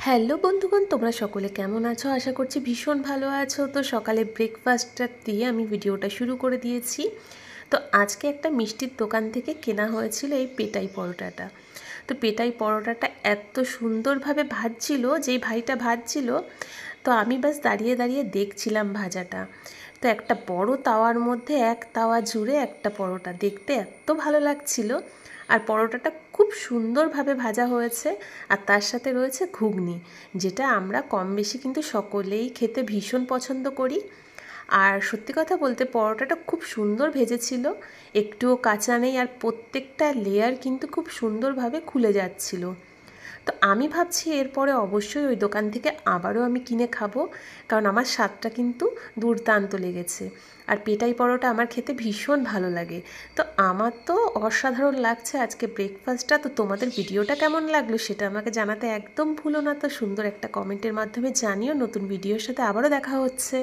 Hello বন্ধুগণ, তোমরা সকলে কেমন আছো? আশা করছি ভীষণ ভালো আছো। তো সকালে ব্রেকফাস্টটা দিয়ে আমি ভিডিওটা শুরু করে দিয়েছি। তো আজকে একটা মিষ্টির দোকান থেকে কেনা হয়েছিল এই পেটাই পরোটাটা। তো পেটাই পরোটাটা এত সুন্দরভাবে ভাজছিল, যেই ভাইটা ভাজছিল, তো আমি বাস দাঁড়িয়ে দাঁড়িয়ে দেখছিলাম ভাজাটা। তো একটা বড় তাওয়ার মধ্যে এক তাওয়া জুড়ে একটা পরোটা, দেখতে এত ভালো লাগছিল। আর পরোটাটা খুব সুন্দরভাবে ভাজা হয়েছে, আর তার সাথে রয়েছে ঘুগনি, যেটা আমরা কম বেশি কিন্তু সকলেই খেতে ভীষণ পছন্দ করি। আর সত্যি কথা বলতে পরোটাটা খুব সুন্দর ভেজেছিল, একটুও কাঁচা নেই, আর প্রত্যেকটা লেয়ার কিন্তু খুব সুন্দরভাবে খুলে যাচ্ছিল। তো আমি ভাবছি এরপরে অবশ্যই ওই দোকান থেকে আবারও আমি কিনে খাবো, কারণ আমার স্বাদটা কিন্তু দুর্দান্ত লেগেছে। আর পেটাই পরোটা আমার খেতে ভীষণ ভালো লাগে। তো আমার তো অসাধারণ লাগছে আজকে ব্রেকফাস্টটা। তো তোমাদের ভিডিওটা কেমন লাগলো সেটা আমাকে জানাতে একদম ভুলো না। তো সুন্দর একটা কমেন্টের মাধ্যমে জানিও। নতুন ভিডিওর সাথে আবারও দেখা হচ্ছে।